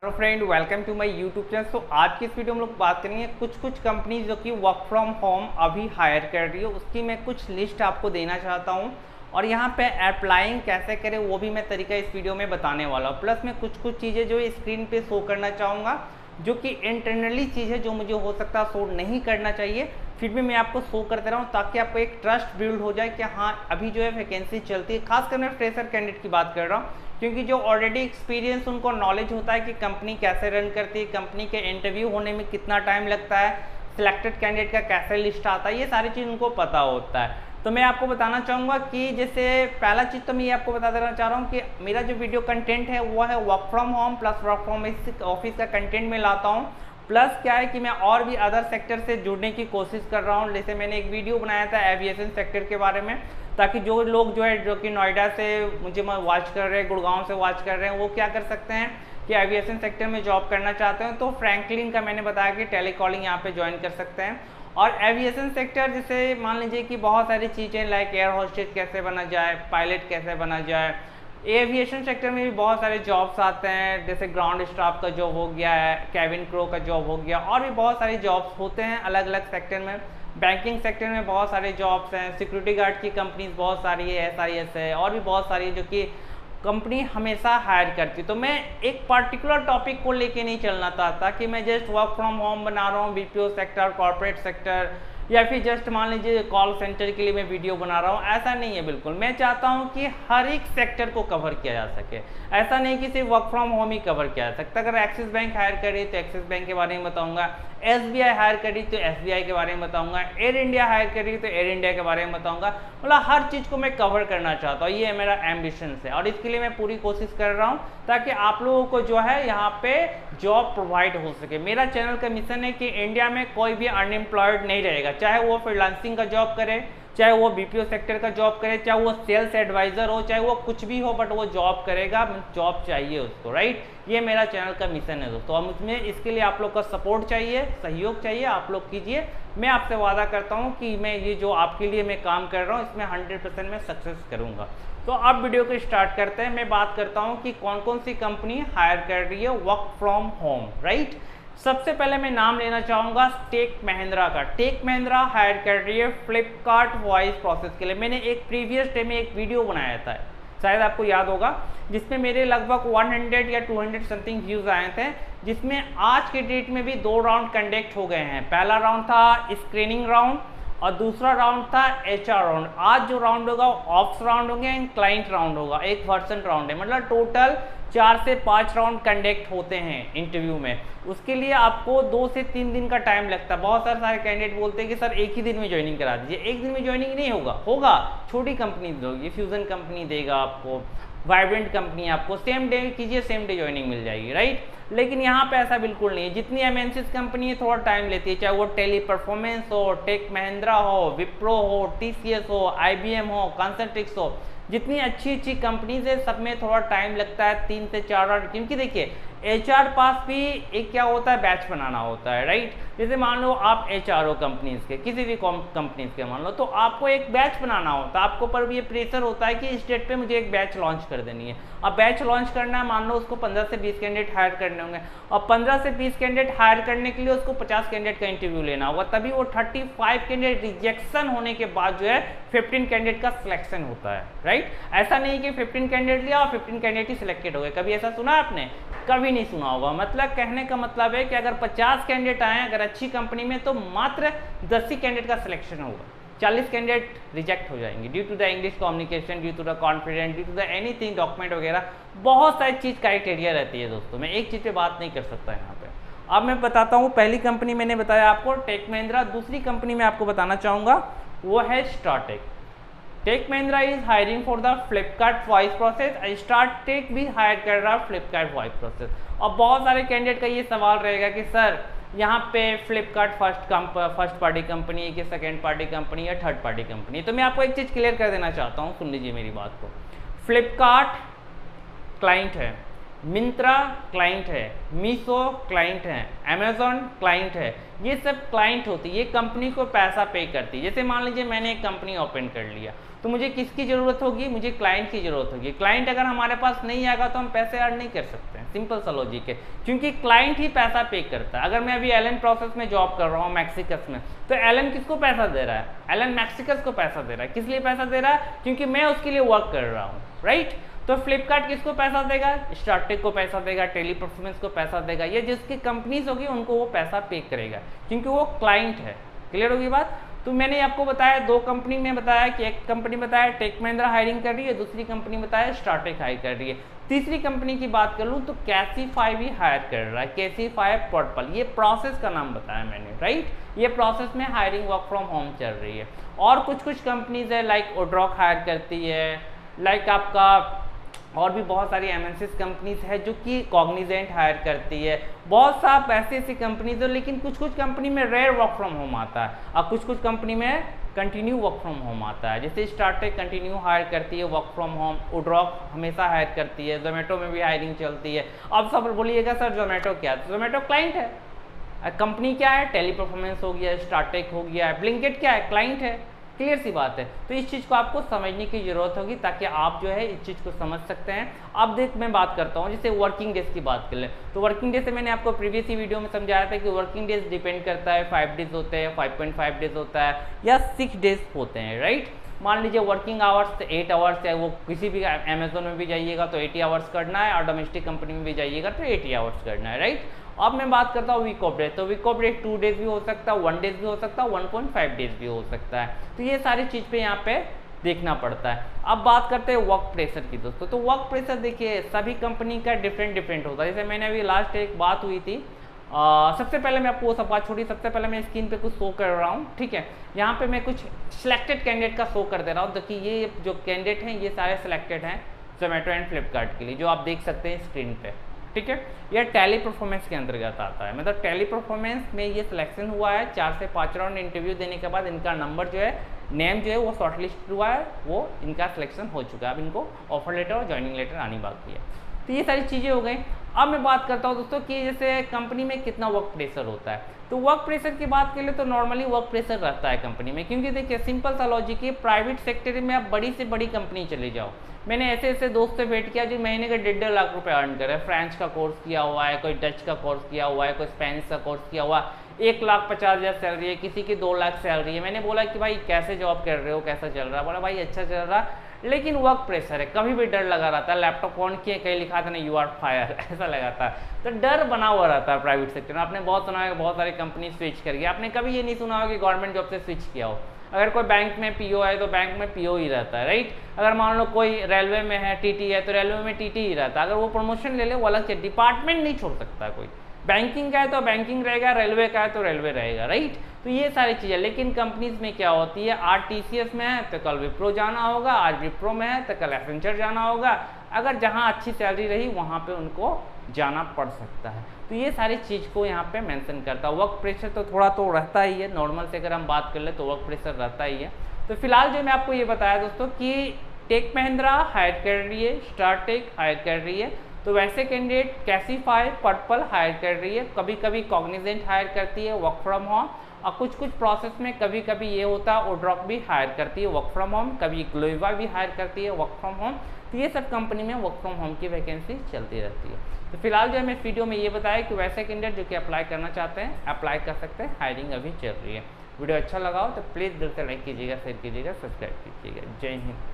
Hello friend, welcome to my YouTube channel. तो आज की इस वीडियो में हम लोग बात करेंगे कुछ कंपनीज जो कि वर्क फ्रॉम होम अभी हायर कर रही है, उसकी मैं कुछ लिस्ट आपको देना चाहता हूँ। और यहाँ पे अप्लाइंग कैसे करें वो भी मैं तरीका इस वीडियो में बताने वाला हूँ। प्लस मैं कुछ चीज़ें जो स्क्रीन पे शो करना चाहूँगा जो कि इंटरनली चीज़ है, जो मुझे हो सकता है शो नहीं करना चाहिए, फिर भी मैं आपको शो करते रहूँ ताकि आपको एक ट्रस्ट बिल्ड हो जाए कि हाँ अभी जो है वैकेंसी चलती है। खासकर मैं फ्रेशर कैंडिडेट की बात कर रहा हूँ, क्योंकि जो ऑलरेडी एक्सपीरियंस उनको नॉलेज होता है कि कंपनी कैसे रन करती है, कंपनी के इंटरव्यू होने में कितना टाइम लगता है, सिलेक्टेड कैंडिडेट का कैसे लिस्ट आता है, ये सारी चीज़ उनको पता होता है। तो मैं आपको बताना चाहूँगा कि जैसे पहला चीज़ तो मैं ये आपको बता देना चाह रहा हूँ कि मेरा जो वीडियो कंटेंट है वो है work from home plus work from office का कंटेंट में लाता हूँ। प्लस क्या है कि मैं और भी अदर सेक्टर से जुड़ने की कोशिश कर रहा हूँ। जैसे मैंने एक वीडियो बनाया था एविएशन सेक्टर के बारे में, ताकि जो लोग जो कि नोएडा से मुझे वॉच कर रहे हैं, गुड़गांव से वॉच कर रहे हैं, वो क्या कर सकते हैं कि एविएशन सेक्टर में जॉब करना चाहते हैं तो फ्रैंकलिन का मैंने बताया कि टेलीकॉलिंग यहाँ पे ज्वाइन कर सकते हैं। और एविएशन सेक्टर जैसे मान लीजिए कि बहुत सारी चीज़ें लाइक एयर होस्टेस कैसे बना जाए, पायलट कैसे बना जाए, एविएशन सेक्टर में भी बहुत सारे जॉब्स आते हैं। जैसे ग्राउंड स्टाफ का जॉब हो गया है, कैबिन क्रू का जॉब हो गया, और भी बहुत सारे जॉब्स होते हैं अलग अलग सेक्टर में। बैंकिंग सेक्टर में बहुत सारे जॉब्स हैं, सिक्योरिटी गार्ड की कंपनीज बहुत सारी है, SIS है, और भी बहुत सारी है जो कि कंपनी हमेशा हायर करती है। तो मैं एक पर्टिकुलर टॉपिक को लेके नहीं चलना चाहता कि मैं जस्ट वर्क फ्रॉम होम बना रहा हूँ, BPO सेक्टर, कॉर्पोरेट सेक्टर, या फिर जस्ट मान लीजिए कॉल सेंटर के लिए मैं वीडियो बना रहा हूँ। ऐसा नहीं है बिल्कुल। मैं चाहता हूँ कि हर एक सेक्टर को कवर किया जा सके। ऐसा नहीं कि सिर्फ work from home he cover किया जा सकता। अगर एक्सिस बैंक हायर करे तो एक्सिस बैंक के बारे में बताऊंगा, SBI हायर करी तो SBI के बारे में बताऊंगा, एयर इंडिया हायर करी तो एयर इंडिया के बारे में बताऊंगा। मतलब हर चीज़ को मैं कवर करना चाहता हूँ, ये मेरा एम्बिशन है और इसके लिए मैं पूरी कोशिश कर रहा हूँ ताकि आप लोगों को जो है यहाँ पे जॉब प्रोवाइड हो सके। मेरा चैनल का मिशन है कि इंडिया में कोई भी अनएम्प्लॉयड नहीं रहेगा, चाहे वो फ्रीलांसिंग का जॉब करे, चाहे वो BPO सेक्टर का जॉब करे, चाहे वो सेल्स एडवाइजर हो, चाहे वो कुछ भी हो, बट वो जॉब करेगा, जॉब चाहिए उसको, राइट। ये मेरा चैनल का मिशन है दोस्तों। और मुझमें इसके लिए आप लोग का सपोर्ट चाहिए, सहयोग चाहिए, आप लोग कीजिए। मैं आपसे वादा करता हूँ कि मैं ये जो आपके लिए मैं काम कर रहा हूँ इसमें 100% मैं सक्सेस करूँगा। तो अब वीडियो को स्टार्ट करते हैं। मैं बात करता हूँ कि कौन कौन सी कंपनी हायर कर रही है वर्क फ्रॉम होम, राइट। सबसे पहले मैं नाम लेना चाहूँगा टेक महिंद्रा का। टेक महिंद्रा हायर कर रही है फ्लिपकार्ट वॉइस प्रोसेस के लिए। मैंने एक प्रीवियस डे में एक वीडियो बनाया था, शायद आपको याद होगा, जिसमें मेरे लगभग 100 या 200 समथिंग व्यूज़ आए थे, जिसमें आज के डेट में भी 2 राउंड कंडक्ट हो गए हैं। पहला राउंड था स्क्रीनिंग राउंड और दूसरा राउंड था HR राउंड। आज जो राउंड होगा ऑप्स राउंड होंगे एंड क्लाइंट राउंड होगा, एक वर्सन राउंड है। मतलब टोटल 4 से 5 राउंड कंडक्ट होते हैं इंटरव्यू में। उसके लिए आपको 2 से 3 दिन का टाइम लगता है। बहुत सारे कैंडिडेट बोलते हैं कि सर एक ही दिन में ज्वाइनिंग करा दीजिए। एक दिन में ज्वाइनिंग नहीं होगा छोटी कंपनी होगी, फ्यूजन कंपनी देगा आपको, वाइब्रेंट कंपनी आपको सेम डे कीजिए, सेम डे ज्वाइनिंग मिल जाएगी, राइट। लेकिन यहाँ पे ऐसा बिल्कुल नहीं है। जितनी MNCs कंपनी है थोड़ा टाइम लेती है, चाहे वो टेली परफॉर्मेंस हो, टेक महिंद्रा हो, विप्रो हो, TCS हो, IBM हो, कॉन्सेंट्रिक्स हो, जितनी अच्छी कंपनीज है सब में थोड़ा टाइम लगता है, 3 से 4 राउंड। क्योंकि देखिए HR पास भी एक क्या होता है, बैच बनाना होता है, राइट। जैसे मान लो आप HR हो कंपनीज के, किसी भी कंपनीज के मान लो, तो आपको एक बैच बनाना होता है। आपको पर ये प्रेशर होता है कि इस डेट पे मुझे एक बैच लॉन्च कर देनी है। अब बैच लॉन्च करना है, मान लो उसको 15 से 20 कैंडिडेट हायर करने होंगे, और 15 से 20 कैंडिडेट हायर करने के लिए उसको 50 कैंडिडेट का इंटरव्यू लेना होगा, तभी वो 35 कैंडिडेट रिजेक्शन होने के बाद जो है 15 कैंडिडेट का सिलेक्शन होता है, राइट। ऐसा नहीं कि 15 कैंडिडेट लिया और 15 कैंडिडेट ही सिलेक्टेड हो गए। कभी ऐसा सुना आपने? कभी नहीं सुना होगा। मतलब कहने का मतलब है कि अगर 50 कैंडिडेट आए अगर अच्छी कंपनी में, तो मात्र 10 ही कैंडिडेट का सिलेक्शन होगा, 40 कैंडिडेट रिजेक्ट हो जाएंगे due to the English communication, due to the confidence, due to the anything, document वगैरह, बहुत सारी चीज़ क्राइटेरिया रहती है दोस्तों। मैं एक चीज़ पे बात नहीं कर सकता यहाँ पे। अब मैं बताता हूँ, पहली कंपनी मैंने बताया आपको टेक महिंद्रा। दूसरी कंपनी मैं आपको बताना चाहूँगा वो है Startek. Tech Mahindra is hiring for the Flipkart voice process, Startek भी हायर कर रहा है फ्लिपकार्ट वॉइस प्रोसेस। और बहुत सारे कैंडिडेट का ये सवाल रहेगा कि सर यहाँ पे फ्लिपकार्ट फर्स्ट पार्टी कंपनी है कि सेकेंड पार्टी कंपनी या थर्ड पार्टी कंपनी है। तो मैं आपको एक चीज़ क्लियर कर देना चाहता हूँ, सुन लीजिए मेरी बात को। फ्लिपकार्ट क्लाइंट है, मिंत्रा क्लाइंट है, मीशो क्लाइंट है, अमेजोन क्लाइंट है, ये सब क्लाइंट होती है। ये कंपनी को पैसा पे करती है। जैसे मान लीजिए मैंने एक कंपनी ओपन कर लिया, तो मुझे किसकी ज़रूरत होगी, मुझे क्लाइंट की ज़रूरत होगी। क्लाइंट अगर हमारे पास नहीं आएगा तो हम पैसे अर्न नहीं कर सकते हैं, सिंपल सा लॉजिक है, क्योंकि क्लाइंट ही पैसा पे करता है। अगर मैं अभी एलन प्रोसेस में जॉब कर रहा हूँ मैक्सिकस में, तो एलन किसको पैसा दे रहा है, एलन मैक्सिकस को पैसा दे रहा है। किस लिए पैसा दे रहा है, क्योंकि मैं उसके लिए वर्क कर रहा हूँ, राइट। तो फ्लिपकार्ट किसको पैसा देगा, स्टार्टेक को पैसा देगा, टेली परफॉर्मेंस को पैसा देगा, ये जिसकी कंपनीज होगी उनको वो पैसा पे करेगा, क्योंकि वो क्लाइंट है। क्लियर होगी बात। तो मैंने आपको बताया, दो कंपनी में बताया कि एक कंपनी बताया टेक महिंद्रा हायरिंग कर रही है, दूसरी कंपनी बताया स्टार्टेक हायर कर रही है। तीसरी कंपनी की बात कर लूँ तो कैसीफाई भी हायर कर रहा है, कैसीफाई पर्पल, ये प्रोसेस का नाम बताया मैंने, राइट। ये प्रोसेस में हायरिंग वर्क फ्रॉम होम चल रही है। और कुछ कंपनीज है लाइक ओड्रॉक हायर करती है, लाइक आपका और भी बहुत सारी एमएनसीज कंपनीज है जो कि कॉग्निजेंट हायर करती है। बहुत सा ऐसी ऐसी कंपनीज है, लेकिन कुछ कंपनी में रेयर वर्क फ्रॉम होम आता है और कुछ कंपनी में कंटिन्यू वर्क फ्रॉम होम आता है। जैसे स्टार्टेक कंटिन्यू हायर करती है वर्क फ्रॉम होम, ओड्रॉक हमेशा हायर करती है, जोमेटो में भी हायरिंग चलती है। अब सब बोलिएगा सर जोमेटो क्या है, जोमेटो क्लाइंट है। कंपनी क्या है, टेली परफॉर्मेंस हो गया, स्टार्टेक हो गया, ब्लिंकिट क्या है, क्लाइंट है। क्लियर सी बात है। तो इस चीज़ को आपको समझने की ज़रूरत होगी ताकि आप जो है इस चीज़ को समझ सकते हैं। अब देख मैं बात करता हूँ, जैसे वर्किंग डेज की बात कर लें तो वर्किंग डे से मैंने आपको प्रीवियस ही वीडियो में समझाया था कि वर्किंग डेज डिपेंड करता है, 5 डेज होते हैं, 5.5 डेज होता है या 6 डेज होते हैं, राइट। मान लीजिए वर्किंग आवर्स 8 आवर्स है, वो किसी भी अमेजोन में भी जाइएगा तो 80 आवर्स करना है और डोमेस्टिक कंपनी में भी जाइएगा तो 80 आवर्स करना है, राइट। अब मैं बात करता हूँ वीक ऑफ डेज, तो वीक ऑफ डेज 2 डेज भी हो सकता है, 1 डेज भी हो सकता है, 1.5 डेज भी हो सकता है। तो ये सारी चीज़ पे यहाँ पे देखना पड़ता है। अब बात करते हैं वर्क प्रेशर की दोस्तों। तो वर्क प्रेशर देखिए सभी कंपनी का डिफरेंट होता है। जैसे मैंने अभी लास्ट एक बात हुई थी, सबसे पहले मैं आपको वो सब बात छोड़ी, सबसे पहले मैं स्क्रीन पे कुछ शो कर रहा हूँ, ठीक है। यहाँ पे मैं कुछ सिलेक्टेड कैंडिडेट का शो कर दे रहा हूँ। देखिए ये जो कैंडिडेट हैं ये सारे सिलेक्टेड हैं जोमेटो एंड फ्लिपकार्ट के लिए, जो आप देख सकते हैं स्क्रीन पे, ठीक है। यह टेली परफॉर्मेंस के अंतर्गत आता है, मतलब टेली परफॉर्मेंस में ये सिलेक्शन हुआ है। 4 से 5 राउंड इंटरव्यू देने के बाद इनका नंबर जो है, नेम जो है वो शॉर्टलिस्ट हुआ है, वो इनका सिलेक्शन हो चुका है। अब इनको ऑफर लेटर और ज्वाइनिंग लेटर आनी बाकी है। तो ये सारी चीज़ें हो गई। अब मैं बात करता हूँ दोस्तों कि जैसे कंपनी में कितना वर्क प्रेशर होता है। तो वर्क प्रेशर की बात के लिए तो नॉर्मली वर्क प्रेशर रहता है कंपनी में, क्योंकि देखिए सिंपल सा लॉजिक है, प्राइवेट सेक्टर में आप बड़ी से बड़ी कंपनी चले जाओ। मैंने ऐसे दोस्त से वेट किया जो महीने का 1.5 लाख रुपए अर्न करे, फ्रेंच का कोर्स किया हुआ है, कोई डच का कोर्स किया हुआ है, कोई स्पेनिश का कोर्स किया हुआ है, 1,50,000 सैलरी है, किसी की 2 लाख सैलरी है। मैंने बोला कि भाई कैसे जॉब कर रहे हो, कैसा चल रहा है? बोला भाई अच्छा चल रहा, लेकिन वर्क प्रेशर है, कभी भी डर लगा रहता है। लैपटॉप ऑन किए कहीं लिखा था ना यू आर फायर, ऐसा लगा था। तो डर बना हुआ रहता है प्राइवेट सेक्टर में। आपने बहुत सुना है बहुत सारी कंपनी स्विच कर गई, आपने कभी ये नहीं सुना होगा कि गवर्नमेंट जॉब से स्विच किया हो। अगर कोई बैंक में पीओ है तो बैंक में पीओ ही रहता है, राइट। अगर मान लो कोई रेलवे में है टीटी है तो रेलवे में टीटी ही रहता है। अगर वो प्रमोशन ले ले वो अलग से, डिपार्टमेंट नहीं छोड़ सकता कोई। बैंकिंग का है तो बैंकिंग रहेगा, रेलवे का है तो रेलवे रहेगा, राइट। तो ये सारी चीज़ें। लेकिन कंपनीज में क्या होती है, आज टीसीएस में है तो कल विप्रो जाना होगा, आज विप्रो में है तो कल एसेंचर जाना होगा। अगर जहाँ अच्छी सैलरी रही वहाँ पे उनको जाना पड़ सकता है। तो ये सारी चीज़ को यहाँ पे मेंशन करता है। वर्क प्रेशर तो थोड़ा तो रहता ही है, नॉर्मल से अगर हम बात कर ले तो वर्क प्रेशर रहता ही है। तो फिलहाल जो मैं आपको ये बताया दोस्तों कि टेक महिंद्रा हायर कर रही है, स्टार्टेक हायर कर रही है, तो वैसे कैंडिडेट कैसीफाई पर्पल हायर कर रही है, कभी कभी कॉग्निजेंट हायर करती है वर्क फ्रॉम होम, और कुछ प्रोसेस में कभी कभी ये होता है ओड्रॉक भी हायर करती है वर्क फ्रॉम होम, कभी ग्लोइवा भी हायर करती है वर्क फ्रॉम होम। तो ये सब कंपनी में वर्क फ्रॉम होम की वैकेंसी चलती रहती है। तो फिलहाल जो है इस वीडियो में ये बताया कि वैसे कैंडिडेट जो कि अप्लाई करना चाहते हैं अप्लाई कर सकते हैं, हायरिंग अभी चल रही है। वीडियो अच्छा लगा हो तो प्लीज़ दिल से लाइक कीजिएगा, शेयर कीजिएगा, सब्सक्राइब कीजिएगा। जय हिंद।